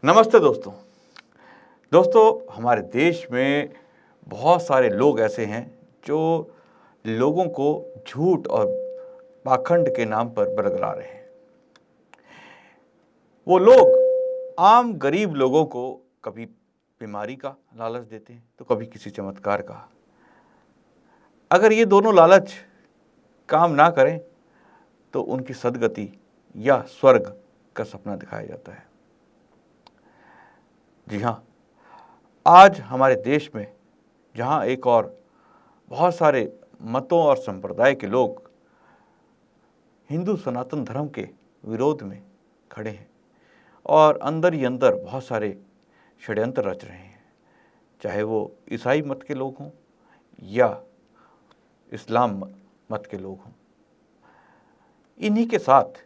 नमस्ते दोस्तों। दोस्तों, हमारे देश में बहुत सारे लोग ऐसे हैं जो लोगों को झूठ और पाखंड के नाम पर बरगला रहे हैं। वो लोग आम गरीब लोगों को कभी बीमारी का लालच देते हैं तो कभी किसी चमत्कार का। अगर ये दोनों लालच काम ना करें तो उनकी सदगति या स्वर्ग का सपना दिखाया जाता है। जी हाँ, आज हमारे देश में जहाँ एक और बहुत सारे मतों और संप्रदाय के लोग हिंदू सनातन धर्म के विरोध में खड़े हैं और अंदर ही अंदर बहुत सारे षड्यंत्र रच रहे हैं, चाहे वो ईसाई मत के लोग हों या इस्लाम मत के लोग हों। इन्हीं के साथ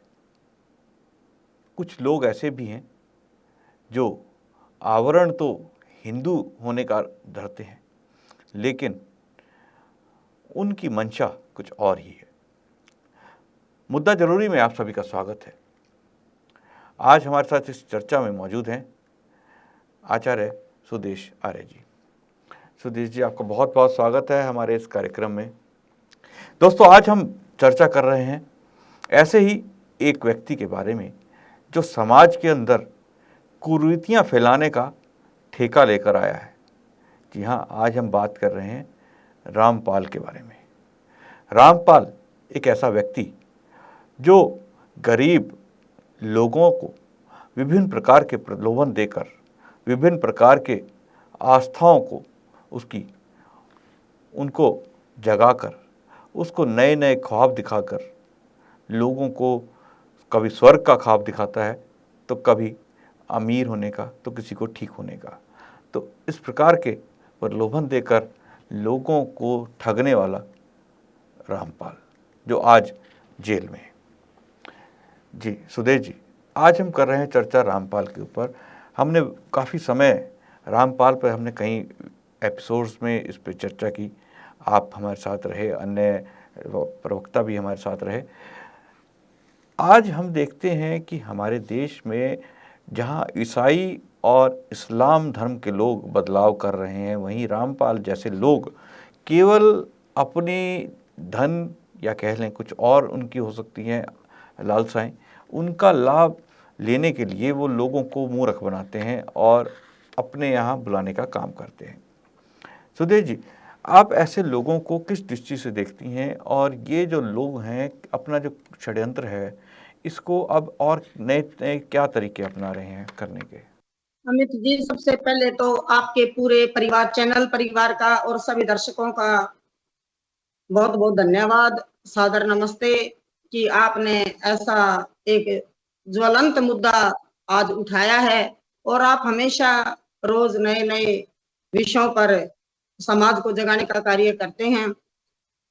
कुछ लोग ऐसे भी हैं जो आवरण तो हिंदू होने का धरते हैं, लेकिन उनकी मंशा कुछ और ही है। मुद्दा जरूरी में आप सभी का स्वागत है। आज हमारे साथ इस चर्चा में मौजूद हैं आचार्य सुदेश आर्य जी। सुदेश जी, आपका बहुत बहुत स्वागत है हमारे इस कार्यक्रम में। दोस्तों, आज हम चर्चा कर रहे हैं ऐसे ही एक व्यक्ति के बारे में जो समाज के अंदर कुरीतियां फैलाने का ठेका लेकर आया है। जी हाँ, आज हम बात कर रहे हैं रामपाल के बारे में। रामपाल एक ऐसा व्यक्ति जो गरीब लोगों को विभिन्न प्रकार के प्रलोभन देकर, विभिन्न प्रकार के आस्थाओं को उनको जगाकर, उसको नए नए ख्वाब दिखाकर लोगों को कभी स्वर्ग का ख्वाब दिखाता है तो कभी अमीर होने का, तो किसी को ठीक होने का। तो इस प्रकार के प्रलोभन देकर लोगों को ठगने वाला रामपाल, जो आज जेल में है। जी सुदेश जी, आज हम कर रहे हैं चर्चा रामपाल के ऊपर। हमने काफ़ी समय रामपाल पर हमने कई एपिसोड्स में इस पर चर्चा की। आप हमारे साथ रहे, अन्य प्रवक्ता भी हमारे साथ रहे। आज हम देखते हैं कि हमारे देश में जहां ईसाई और इस्लाम धर्म के लोग बदलाव कर रहे हैं, वहीं रामपाल जैसे लोग केवल अपनी धन या कह लें कुछ और उनकी हो सकती हैं लालसाएं, उनका लाभ लेने के लिए वो लोगों को मूर्ख बनाते हैं और अपने यहाँ बुलाने का काम करते हैं। सुदेश जी, आप ऐसे लोगों को किस दृष्टि से देखती हैं, और ये जो लोग हैं अपना जो षड्यंत्र है इसको अब और नए नए क्या तरीके अपना रहे हैं करने के? अमित जी, सबसे पहले तो आपके पूरे परिवार, चैनल परिवार का और सभी दर्शकों का बहुत बहुत धन्यवाद, सादर नमस्ते कि आपने ऐसा एक ज्वलंत मुद्दा आज उठाया है और आप हमेशा रोज नए नए विषयों पर समाज को जगाने का कार्य करते हैं।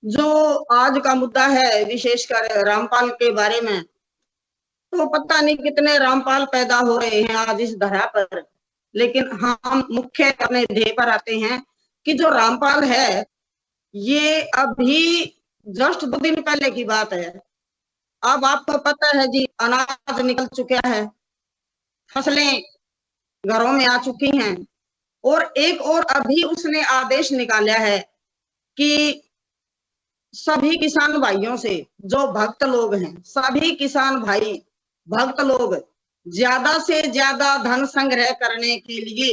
जो आज का मुद्दा है विशेषकर रामपाल के बारे में, तो पता नहीं कितने रामपाल पैदा हो रहे हैं आज इस धरा पर, लेकिन हम मुख्य अपने ध्येय पर आते हैं कि जो रामपाल है ये अभी जस्ट 2 दिन पहले की बात है। अब आपको पता है जी, अनाज निकल चुका है, फसलें घरों में आ चुकी हैं और एक और अभी उसने आदेश निकाला है कि सभी किसान भाइयों से, जो भक्त लोग हैं, सभी किसान भाई भक्त लोग ज्यादा से ज्यादा धन संग्रह करने के लिए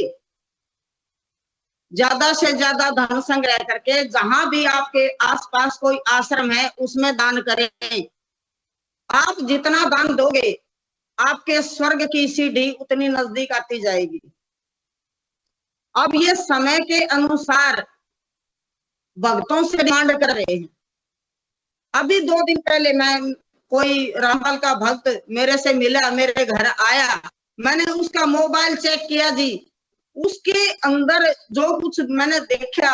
ज्यादा से ज्यादा धन संग्रह करके जहां भी आपके आसपास कोई आश्रम है उसमें दान करें। आप जितना दान दोगे आपके स्वर्ग की सीढ़ी उतनी नजदीक आती जाएगी। अब ये समय के अनुसार भक्तों से डिमांड कर रहे हैं। अभी 2 दिन पहले मैं कोई रामपाल का भक्त मेरे से मिला, मेरे घर आया, मैंने उसका मोबाइल चेक किया जी, उसके अंदर जो कुछ मैंने देखा,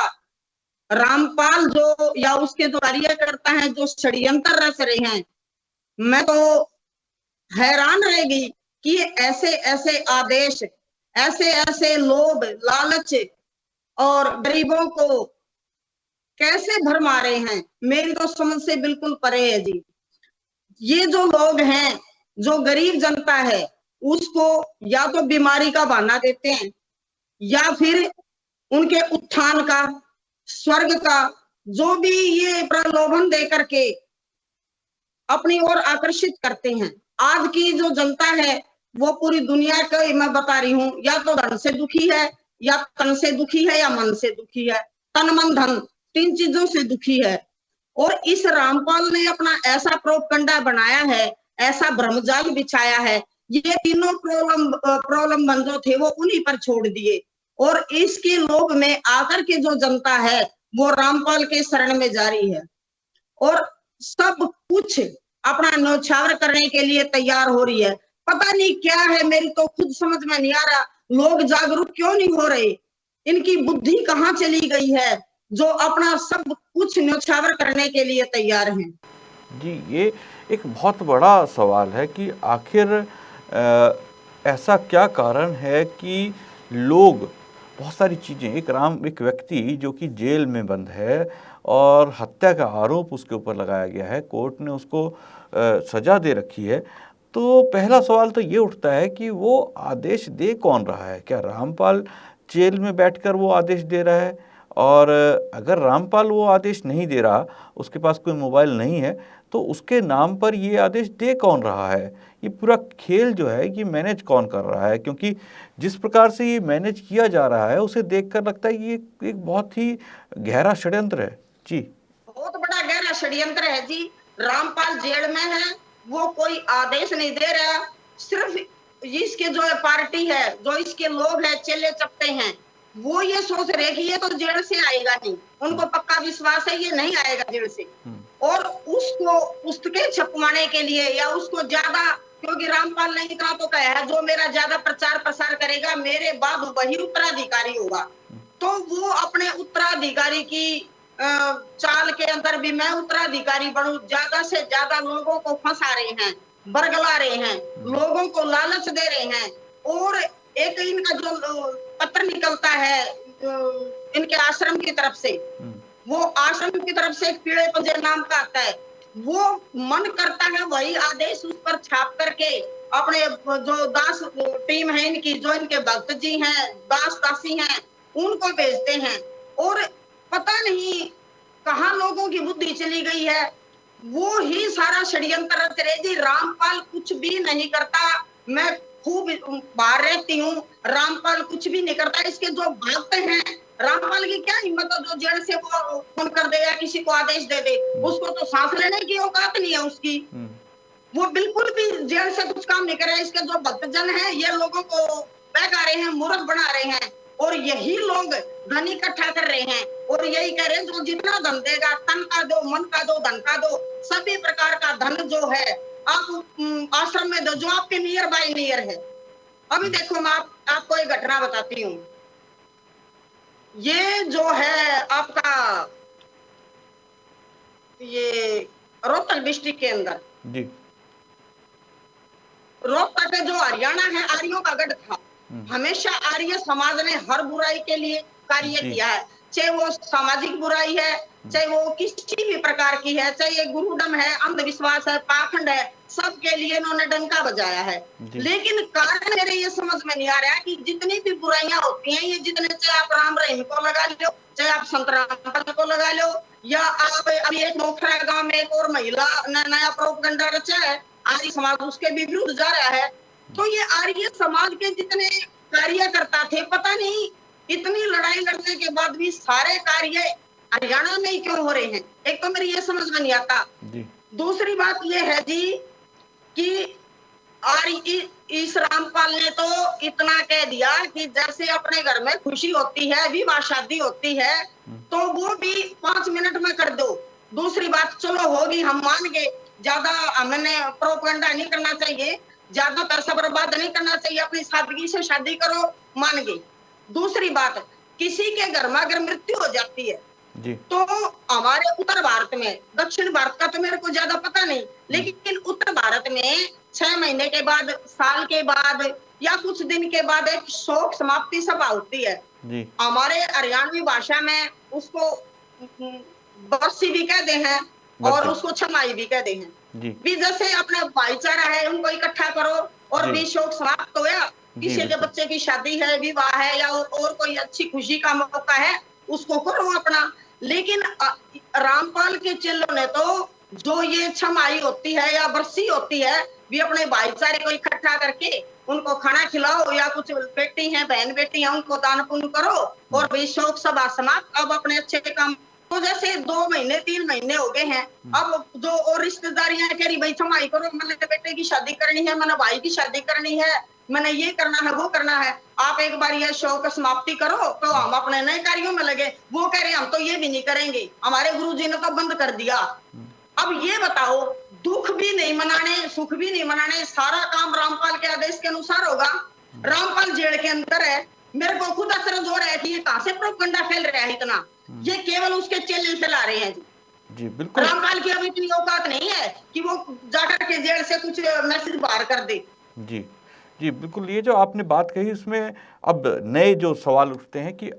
रामपाल जो या उसके जो कार्यकर्ता हैं जो षड्यंत्र रच रहे हैं, मैं तो हैरान रह गई कि ऐसे ऐसे आदेश, ऐसे ऐसे लोभ लालच और गरीबों को कैसे भरमा रहे हैं, मेरी तो समझ से बिल्कुल परे है जी। ये जो लोग हैं, जो गरीब जनता है, उसको या तो बीमारी का बहाना देते हैं या फिर उनके उत्थान का, स्वर्ग का, जो भी ये प्रलोभन दे करके अपनी ओर आकर्षित करते हैं। आज की जो जनता है वो पूरी दुनिया को मैं बता रही हूँ, या तो धन से दुखी है, या तन से दुखी है, या मन से दुखी है। तन मन धन तीन चीजों से दुखी है। और इस रामपाल ने अपना ऐसा प्रोपगंडा बनाया है, ऐसा भ्रमजाल बिछाया है, ये तीनों प्रलोभन जो थे वो उन्हीं पर छोड़ दिए। और इसके लोभ में आकर के जो जनता है वो रामपाल के शरण में जा रही है और सब कुछ अपना न्यौछावर करने के लिए तैयार हो रही है। पता नहीं क्या है, मेरी तो खुद समझ में नहीं आ रहा, लोग जागरूक क्यों नहीं हो रहे, इनकी बुद्धि कहाँ चली गई है जो अपना सब कुछ न्यौछावर करने के लिए तैयार हैं। जी, ये एक बहुत बड़ा सवाल है कि आखिर ऐसा क्या कारण है कि लोग बहुत सारी चीज़ें, एक व्यक्ति जो कि जेल में बंद है और हत्या का आरोप उसके ऊपर लगाया गया है, कोर्ट ने उसको सज़ा दे रखी है, तो पहला सवाल तो ये उठता है कि वो आदेश दे कौन रहा है? क्या रामपाल जेल में बैठकर वो आदेश दे रहा है? और अगर रामपाल वो आदेश नहीं दे रहा, उसके पास कोई मोबाइल नहीं है, तो उसके नाम पर ये आदेश दे कौन रहा है? ये पूरा खेल जो है ये मैनेज कौन कर रहा है? क्योंकि जिस प्रकार से ये मैनेज किया जा रहा है उसे देखकर लगता है कि ये एक बहुत ही गहरा षड्यंत्र है। जी, बहुत बड़ा गहरा षड्यंत्र है जी। रामपाल जेल में है, वो कोई आदेश नहीं दे रहा, सिर्फ इसके जो है पार्टी है, जो इसके लोग हैं, चेले चपटे हैं, वो ये सोच रहे कि ये तो जेल से आएगा नहीं, उनको पक्का विश्वास है ये नहीं आएगा जेल से। और उसको पुस्तकें छपवाने के लिए या उसको ज्यादा, क्योंकि रामपाल ने इतना तो कहा है, जो मेरा ज्यादा प्रचार प्रसार करेगा मेरे बाद वही उत्तराधिकारी होगा। तो वो अपने उत्तराधिकारी की चाल के अंदर भी मैं उत्तराधिकारी बनूं, ज्यादा से ज्यादा लोगों को फंसा रहे हैं, बरगला रहे हैं, लोगों को लालच दे रहे हैं। और एक इनका जो पत्र निकलता है इनके आश्रम की तरफ से, वो आश्रम की तरफ से एक पीड़े पंजे नाम का आता है, वो मन करता है वही आदेश उस पर छाप करके अपने जो दास टीम है इनकी, जो इनके भक्त जी हैं, दास दासी हैं, उनको भेजते हैं। और पता नहीं कहाँ लोगों की बुद्धि चली गई है, वो ही सारा षड्यंत्र रच रहे जी। रामपाल कुछ भी नहीं करता, मैं खूब बाहर रहती हूँ, रामपाल कुछ भी नहीं करता। इसके जो भक्त हैं, रामपाल की क्या हिम्मत है जो जेल से वो फोन कर दे या किसी को आदेश दे दे, उसको तो सांस लेने की औकात नहीं है उसकी, वो बिल्कुल भी जेल से कुछ काम नहीं कर रहे। इसके जो भक्तजन हैं ये लोगों को बहका रहे हैं, मूर्ख बना रहे हैं, और यही लोग धन इकट्ठा कर रहे हैं और यही कह रहे हैं जो जितना धन देगा, तन का दो, मन का दो, धन का दो, सभी प्रकार का धन जो है आप आश्रम में दो, जो आपके नियर बाय नियर है। अभी देखो मैं आपको एक घटना बताती हूँ। ये जो है आपका ये रोहतक डिस्ट्रिक्ट के अंदर जी, रोहतक जो हरियाणा है, आर्यों का गढ़ था। हमेशा आर्य समाज ने हर बुराई के लिए कार्य किया है, चाहे वो सामाजिक बुराई है, चाहे वो किसी भी प्रकार की है, चाहे ये गुरुडम है, अंधविश्वास है, पाखंड है, सबके लिए इन्होंने डंका बजाया है। लेकिन कारण मेरे ये समझ में नहीं आ रहा है कि जितनी भी बुराइयां होती हैं, ये जितने, चाहे आप राम रहीम को लगा लो, चाहे आप संत रामपाल को लगा लो, या आप अभी एक मोखरा गांव में एक और महिला नया प्रोपगंडा रचा है, आर्य समाज उसके भी विरुद्ध जा रहा है। तो ये आर्य समाज के जितने कार्यकर्ता थे, पता नहीं इतनी लड़ाई लड़ने के बाद भी सारे कार्य हरियाणा में ही क्यों हो रहे हैं, एक तो मेरी ये समझ में नहीं आता। दूसरी बात ये है जी कि इस रामपाल ने तो इतना कह दिया कि जैसे अपने घर में खुशी होती है, विवाह शादी होती है, तो वो भी 5 मिनट में कर दो। दूसरी बात, चलो होगी हम मान गए, ज्यादा हमने प्रोपगंडा नहीं करना चाहिए, ज्यादा पैसा बर्बाद नहीं करना चाहिए, अपनी सादगी से शादी करो, मान गई। दूसरी बात, किसी के घर में अगर मृत्यु हो जाती है जी, तो हमारे उत्तर भारत में, दक्षिण भारत का तो मेरे को ज्यादा पता नहीं, लेकिन उत्तर भारत में 6 महीने के बाद, साल के बाद या कुछ दिन के बाद एक शोक समाप्ति सभा होती है जी। हमारे हरियाणवी भाषा में उसको बरसी भी कहते हैं और उसको छमाई भी कहते हैं जी। भी जैसे अपना भाईचारा है उनको इकट्ठा करो और जी भी शौक समाप्त होया, जी किसी के बिल्कुल। बच्चे की शादी है, विवाह है, या और कोई अच्छी खुशी का मौका है, उसको करो अपना। लेकिन रामपाल के चेलों ने तो जो ये छमाई होती है या बरसी होती है, भी अपने भाईचारे को इकट्ठा करके उनको खाना खिलाओ, या कुछ बेटी हैं, बहन बेटी हैं, उनको दान पुण्य करो, और भी शौक सभा समाप्त, अब अपने अच्छे काम। तो जैसे 2 महीने 3 महीने हो गए हैं, अब जो और रिश्तेदारियां कह रही भाई छमाई करो, मैंने बेटे की शादी करनी है, मैंने भाई की शादी करनी है, मैंने ये करना है, वो करना है, आप एक बार ये शौक समाप्ति करो, तो हम अपने नए कार्यों में लगे। वो कह रहे हम तो ये भी नहीं करेंगे, हमारे गुरुजी ने तो बंद कर दिया। अब ये बताओ, दुख भी नहीं मनाने, सुख भी नहीं मनाने, सारा काम रामपाल के आदेश के अनुसार होगा। रामपाल जेल के अंदर है, मेरे को खुद अचरज हो रहा है कि ये कहां से प्रोपगंडा फैल रहा है इतना। ये केवल उसके चेले फैला रहे हैं जी। जी बिल्कुल। रामपाल की अब इतनी औकात नहीं है कि वो जाकर के जेल से कुछ मैसेज बाहर कर दे। जी जी बिल्कुल, ये जो आपने बात कही इसमें अब नए जो सवाल उठते हैं कि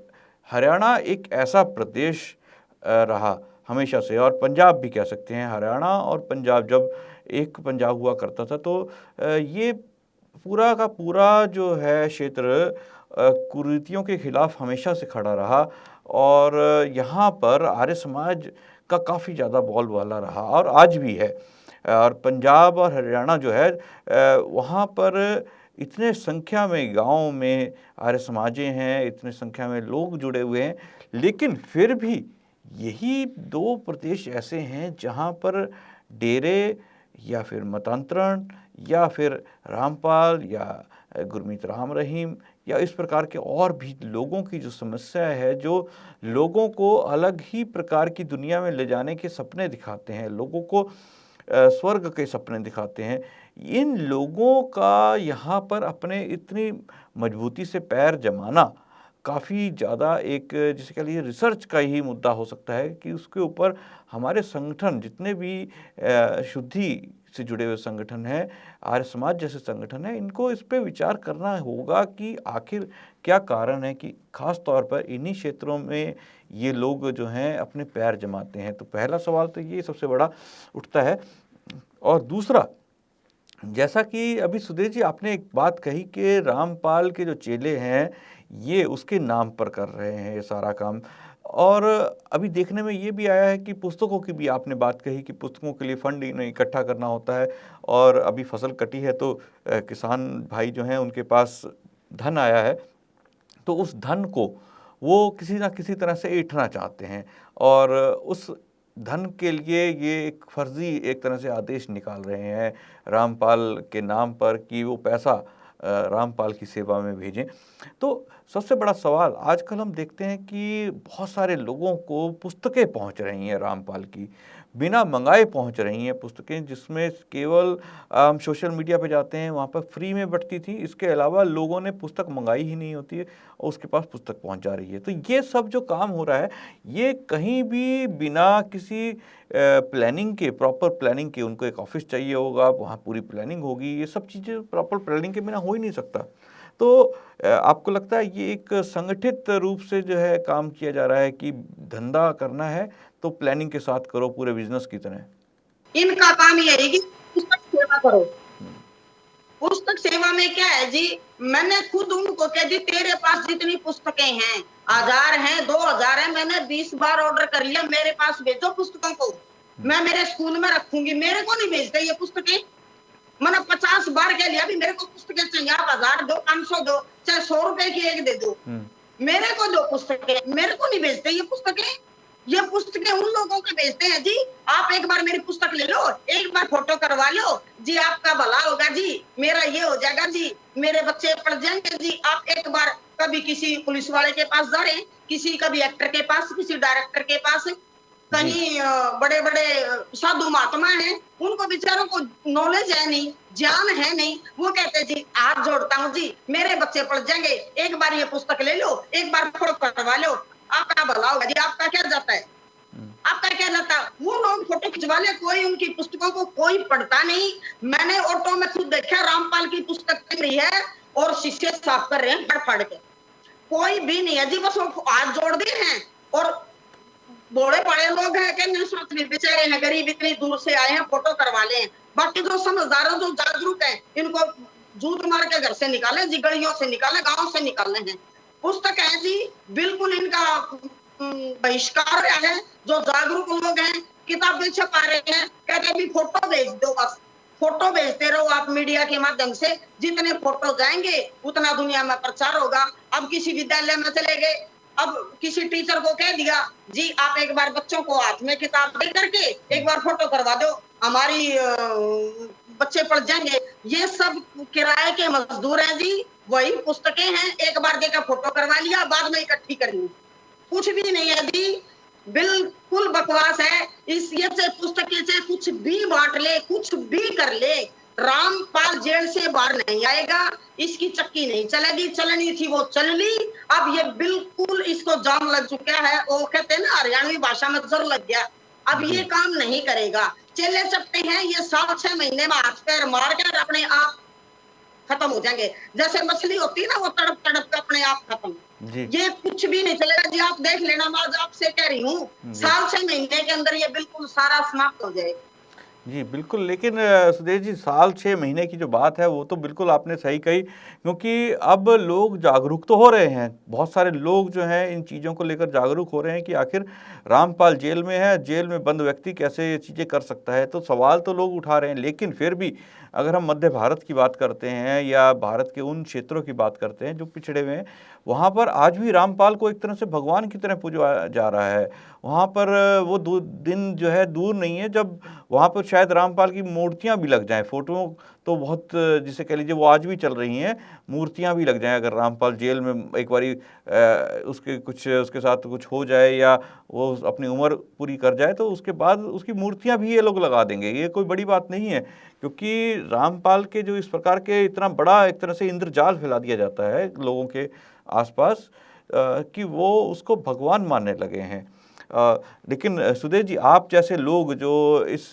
हरियाणा एक ऐसा प्रदेश रहा हमेशा से, और पंजाब भी कह सकते हैं, हरियाणा और पंजाब जब एक पंजाब हुआ करता था, तो ये पूरा का पूरा जो है क्षेत्र कुरीतियों के खिलाफ हमेशा से खड़ा रहा, और यहाँ पर आर्य समाज का काफ़ी ज़्यादा बोलबाला रहा और आज भी है। और पंजाब और हरियाणा जो है वहाँ पर इतने संख्या में गाँव में आर्य समाजें हैं, इतने संख्या में लोग जुड़े हुए हैं, लेकिन फिर भी यही दो प्रदेश ऐसे हैं जहाँ पर डेरे या फिर मतांतरण या फिर रामपाल या गुरमीत राम रहीम या इस प्रकार के और भी लोगों की जो समस्या है, जो लोगों को अलग ही प्रकार की दुनिया में ले जाने के सपने दिखाते हैं, लोगों को स्वर्ग के सपने दिखाते हैं, इन लोगों का यहाँ पर अपने इतनी मजबूती से पैर जमाना काफ़ी ज़्यादा एक जिसे कह लीजिए रिसर्च का ही मुद्दा हो सकता है कि उसके ऊपर हमारे संगठन जितने भी शुद्धि से जुड़े हुए संगठन हैं, आर्य समाज जैसे संगठन हैं, इनको इस पे विचार करना होगा कि आखिर क्या कारण है कि खास तौर पर इन्हीं क्षेत्रों में ये लोग जो हैं अपने पैर जमाते हैं। तो पहला सवाल तो ये सबसे बड़ा उठता है। और दूसरा, जैसा कि अभी सुधीर जी आपने एक बात कही कि रामपाल के जो चेले हैं ये उसके नाम पर कर रहे हैं ये सारा काम, और अभी देखने में ये भी आया है कि पुस्तकों की भी आपने बात कही कि पुस्तकों के लिए फंड इन्हें इकट्ठा करना होता है, और अभी फसल कटी है तो किसान भाई जो हैं उनके पास धन आया है, तो उस धन को वो किसी ना किसी तरह से ऐंठना चाहते हैं, और उस धन के लिए ये एक फर्जी एक तरह से आदेश निकाल रहे हैं रामपाल के नाम पर कि वो पैसा रामपाल की सेवा में भेजें। तो सबसे बड़ा सवाल आजकल हम देखते हैं कि बहुत सारे लोगों को पुस्तकें पहुंच रही हैं रामपाल की, बिना मंगाए पहुंच रही हैं पुस्तकें, जिसमें केवल हम सोशल मीडिया पे जाते हैं वहाँ पर फ्री में बंटती थी, इसके अलावा लोगों ने पुस्तक मंगाई ही नहीं होती है और उसके पास पुस्तक पहुँच जा रही है। तो ये सब जो काम हो रहा है ये कहीं भी बिना किसी प्लानिंग के, प्रॉपर प्लानिंग के, उनको एक ऑफिस चाहिए होगा, वहाँ पूरी प्लानिंग होगी, ये सब चीज़ें प्रॉपर प्लानिंग के बिना हो ही नहीं सकता। तो आपको लगता है ये एक संगठित रूप से जो है काम किया जा रहा है कि धंधा करना है तो प्लानिंग के साथ करो पूरे बिजनेस की तरह? इनका काम ये है कि पुस्तक सेवा करो। पुस्तक सेवा में क्या है जी, मैंने खुद उनको कह दी तेरे पास जितनी पुस्तकें हैं, 1000 हैं, 2000 है, मैंने 20 बार ऑर्डर कर लिया, मेरे पास भेजो पुस्तकों को, मैं मेरे स्कूल में रखूंगी, मेरे को नहीं भेजते ये पुस्तकें। मैंने 50 बार कह लिया भी मेरे को पुस्तकें चाहिए, आप 1000 दो, 500 दो, चाहे 100 रुपए की एक दे दो, मेरे को दो पुस्तकें, मेरे को नहीं भेजते ये पुस्तकें। ये पुस्तकें उन लोगों को भेजते हैं जी, आप एक बार मेरी पुस्तक ले लो, एक बार फोटो करवा लो जी, आपका भला होगा जी, मेरा ये हो जाएगा जी, मेरे बच्चे पढ़ जाएंगे जी। आप एक बार कभी किसी पुलिस वाले के पास जा रहे हैं, किसी कभी एक्टर के पास, किसी डायरेक्टर के पास, कहीं बड़े बड़े साधु महात्मा हैं, उनको बेचारों को नॉलेज है नहीं, ज्ञान है नहीं, वो कहते जी हाथ जोड़ता हूँ जी, मेरे बच्चे पढ़ जाएंगे, एक बार ये पुस्तक ले लो, एक बार फोटो करवा लो, आपका भला होगा जी। आपका क्या जाता है, आपका क्या जाता है? वो लोग फोटो खिंचवा ले, कोई उनकी पुस्तकों को कोई पढ़ता नहीं। मैंने ऑटो में खुद देखा, रामपाल की पुस्तक चल रही है और शीशे साफ कर रहे हैं फड़ फड़ के, कोई भी नहीं है जी, बस वो हाथ जोड़ दिए हैं। और बड़े बड़े लोग हैं कि नहीं सोच रहे, बेचारे हैं गरीब, इतनी दूर से आए हैं, फोटो करवा ले। बाकी जो समझदार जो जागरूक है, इनको जूत मार के घर से निकाले जी, गलियों से निकाले, गांव से निकाले हैं। पुस्तक है जी, बिल्कुल इनका बहिष्कार है। जो जागरूक लोग हैं किताबें छपा रहे हैं, कहते भी फोटो भेज दो, बस फोटो भेजते रहो आप मीडिया के माध्यम से, जितने फोटो जाएंगे उतना दुनिया में प्रचार होगा। अब किसी विद्यालय में चले गए, अब किसी टीचर को कह दिया जी आप एक बार बच्चों को हाथ में किताब दे करके एक बार फोटो करवा दो, हमारी बच्चे पढ़ जाएंगे। ये सब किराए के मजदूर हैं जी, वही पुस्तकें हैं, एक बार देकर फोटो करवा लिया, बाद में इकट्ठी कर ली, कुछ भी नहीं है जी, बिल्कुल बकवास है। इस ये से पुस्तकें से कुछ भी बांट ले, कुछ भी कर ले, रामपाल जेल से बाहर नहीं आएगा, इसकी चक्की नहीं चलेगी, चलनी थी वो चल ली, अब ये बिल्कुल इसको जाम लग चुका है, वो कहते हैं ना हरियाणवी भाषा में जोर लग गया, अब ये काम नहीं करेगा। चले चपटे हैं, ये 7-6 महीने में हाथ पैर मार कर अपने आप खत्म हो जाएंगे, जैसे मछली होती है ना, वो तड़प तड़प के अपने आप खत्म। ये कुछ भी नहीं चलेगा जी, आप देख लेना, मैं आज आपसे कह रही हूँ 7-6 महीने के अंदर ये बिल्कुल सारा समाप्त हो जाएगा। जी, बिल्कुल, लेकिन सुदेश जी, साल 6 महीने की जो बात है वो तो बिल्कुल आपने सही कही, क्योंकि अब लोग जागरूक तो हो रहे हैं, बहुत सारे लोग जो हैं इन चीज़ों को लेकर जागरूक हो रहे हैं कि आखिर रामपाल जेल में है, जेल में बंद व्यक्ति कैसे ये चीज़ें कर सकता है, तो सवाल तो लोग उठा रहे हैं। लेकिन फिर भी अगर हम मध्य भारत की बात करते हैं या भारत के उन क्षेत्रों की बात करते हैं जो पिछड़े हुए हैं, वहाँ पर आज भी रामपाल को एक तरह से भगवान की तरह पूजा जा रहा है। वहाँ पर वो दिन जो है दूर नहीं है जब वहाँ पर शायद रामपाल की मूर्तियाँ भी लग जाएं, फोटो तो बहुत, जिसे कह लीजिए वो आज भी चल रही हैं, मूर्तियाँ भी लग जाएं अगर रामपाल जेल में एक बारी उसके साथ कुछ हो जाए या वो अपनी उम्र पूरी कर जाए तो उसके बाद उसकी मूर्तियाँ भी ये लोग लगा देंगे। ये कोई बड़ी बात नहीं है, क्योंकि रामपाल के जो इस प्रकार के इतना बड़ा एक तरह से इंद्रजाल फैला दिया जाता है लोगों के आसपास कि वो उसको भगवान मानने लगे हैं। लेकिन सुदेश जी, आप जैसे लोग जो इस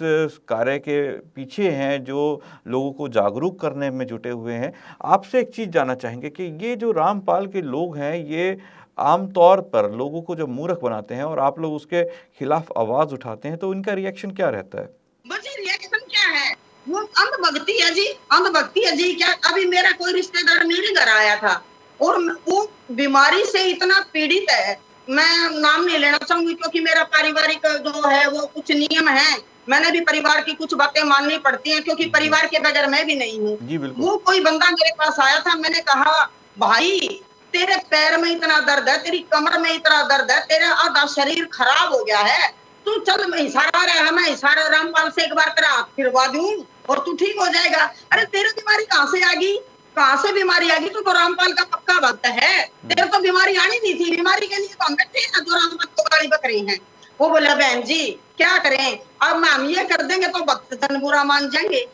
कार्य के पीछे हैं, जो लोगों को जागरूक करने में जुटे हुए हैं, आपसे एक चीज़ जानना चाहेंगे कि ये जो रामपाल के लोग हैं, ये आम तौर पर लोगों को जब मूर्ख बनाते हैं और आप लोग उसके खिलाफ आवाज़ उठाते हैं, तो इनका रिएक्शन क्या रहता है? बस रिएक्शन क्या है, वो अंधभक्ति है जी, अंधभक्ति है जी। क्या अभी मेरा कोई रिश्तेदार मेरे घर आया था और वो बीमारी से इतना पीड़ित है, मैं नाम नहीं लेना चाहूंगी क्योंकि मेरा पारिवारिक जो है वो कुछ नियम है, मैंने भी परिवार की कुछ बातें माननी पड़ती हैं क्योंकि परिवार के बगैर मैं भी नहीं हूँ। जी बिल्कुल। वो कोई बंदा मेरे पास आया था, मैंने कहा भाई तेरे पैर में इतना दर्द है, तेरी कमर में इतना दर्द है, तेरा आधा शरीर खराब हो गया है, तू चल, मैं इशारा रहा, मैं इशारा रामपाल से एक बार तेरा हाथ फिरवा दूं और तू ठीक हो जाएगा। अरे तेरी बीमारी कहाँ से आ गई, कहाँ से बीमारी आ गई, तू तो रामपाल का पक्का भक्त है, तेरे तो बीमारी आनी नहीं थी, बीमारी के लिए तो हम बैठे हैं जो रामपाल को गाड़ी बकरे हैं। वो बोला बहन जी क्या करें, अब हम ये कर देंगे तो भक्त जन बुरा मान जाएंगे,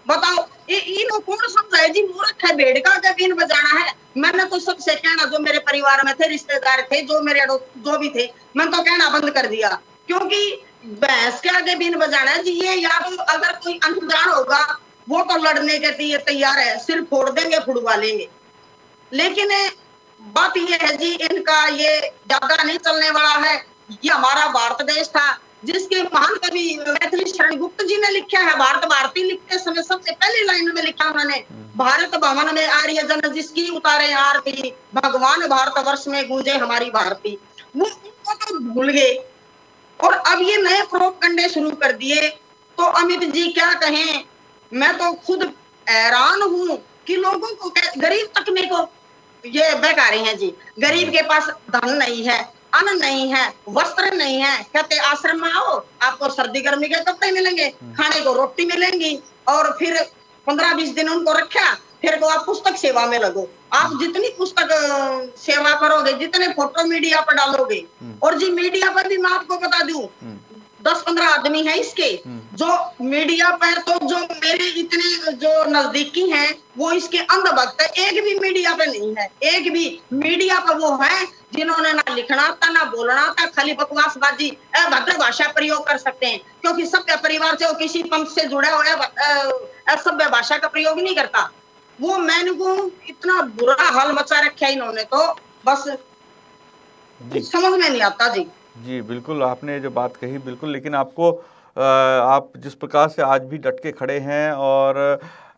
बताओ इनको कौन समझाए जी, मूर्ख है, भेड़ का अगर बीन बजाना है। मैंने तो सबसे कहना, जो मेरे परिवार में थे, रिश्तेदार थे, जो मेरे जो भी थे, मैंने तो कहना बंद कर दिया, क्योंकि भैंस के आगे बीन बजाना है जी, ये या तो अगर कोई अनजान होगा वो तो लड़ने के लिए तैयार है, सिर फोड़ देंगे, फुड़वा लेंगे। लेकिन बात ये है जी, इनका ये ज्यादा नहीं चलने वाला है। ये हमारा भारत देश था जिसके महान कवि मैथिली शरण गुप्त जी ने लिखा है, भारत भारती लिखते समय सबसे पहली लाइन में लिखा उन्होंने, भारत भवन में आर्य जन जिसकी उतारे आरती, भगवान भारत वर्ष में गूंजे हमारी भारती। वो उनको तो भूल गए और अब ये नए प्रोपगंडे शुरू कर दिए, तो अमित जी क्या कहें, मैं तो खुद हैरान हूं कि लोगों को गरीब तकने को ये बहका रहे हैं जी। गरीब के पास धन नहीं है, अन्न नहीं है, वस्त्र नहीं है, कहते आश्रम में आओ, आपको सर्दी गर्मी के कपड़े मिलेंगे, खाने को रोटी मिलेंगी, और फिर 15-20 दिन उनको रखा, फिर को आप पुस्तक सेवा में लगो। आप जितनी पुस्तक सेवा करोगे, जितने फोटो मीडिया पर डालोगे, और जी मीडिया पर भी मैं आपको बता दूं 10-15 आदमी है इसके जो मीडिया पर, तो जो मेरे इतने जो नजदीकी हैं वो इसके अंधभक्त है, एक भी मीडिया पे नहीं है, एक भी मीडिया पर वो है जिन्होंने ना लिखना था ना बोलना था, खाली बकवासबाजी अभद्र भाषा प्रयोग कर सकते हैं, क्योंकि सभ्य परिवार से वो किसी पंथ से जुड़ा हुआ असभ्य भाषा का प्रयोग नहीं करता। वो मैंने को इतना बुरा हाल मचा रखा है इन्होंने, तो बस समझ में नहीं आता जी। जी बिल्कुल, आपने जो बात कही बिल्कुल, लेकिन आपको आप जिस प्रकार से आज भी डट के खड़े हैं और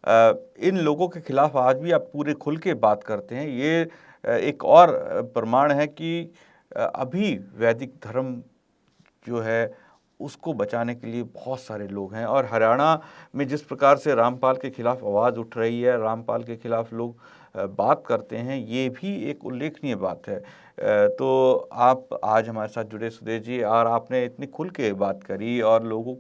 इन लोगों के खिलाफ आज भी आप पूरे खुल के बात करते हैं, ये एक और प्रमाण है कि अभी वैदिक धर्म जो है उसको बचाने के लिए बहुत सारे लोग हैं। और हरियाणा में जिस प्रकार से रामपाल के खिलाफ आवाज़ उठ रही है, रामपाल के खिलाफ लोग बात करते हैं, ये भी एक उल्लेखनीय बात है। तो आप आज हमारे साथ जुड़े सुदेश जी, और आपने इतनी खुल के बात करी और लोगों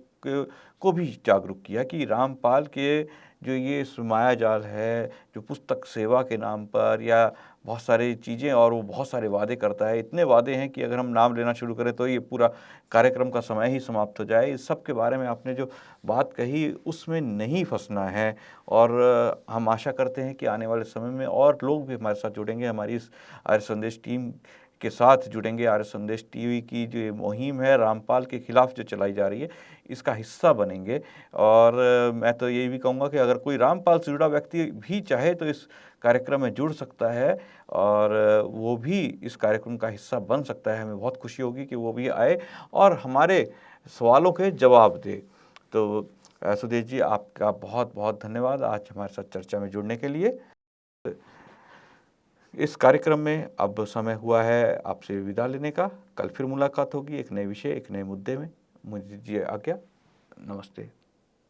को भी जागरूक किया कि रामपाल के जो ये माया जाल है, जो पुस्तक सेवा के नाम पर या बहुत सारी चीज़ें, और वो बहुत सारे वादे करता है, इतने वादे हैं कि अगर हम नाम लेना शुरू करें तो ये पूरा कार्यक्रम का समय ही समाप्त हो जाए। इस सब के बारे में आपने जो बात कही उसमें नहीं फंसना है, और हम आशा करते हैं कि आने वाले समय में और लोग भी हमारे साथ जुड़ेंगे, हमारी इस आर्य संदेश टीम के साथ जुड़ेंगे। आर्य संदेश टीवी की जो ये मुहिम है रामपाल के खिलाफ जो चलाई जा रही है, इसका हिस्सा बनेंगे। और मैं तो ये भी कहूँगा कि अगर कोई रामपाल से जुड़ा व्यक्ति भी चाहे तो इस कार्यक्रम में जुड़ सकता है, और वो भी इस कार्यक्रम का हिस्सा बन सकता है। हमें बहुत खुशी होगी कि वो भी आए और हमारे सवालों के जवाब दे। तो सुदेश जी, आपका बहुत बहुत धन्यवाद आज हमारे साथ चर्चा में जुड़ने के लिए। इस कार्यक्रम में अब समय हुआ है आपसे विदा लेने का। कल फिर मुलाकात होगी एक नए विषय, एक नए मुद्दे में। मुझे दीजिए आज्ञा। नमस्ते।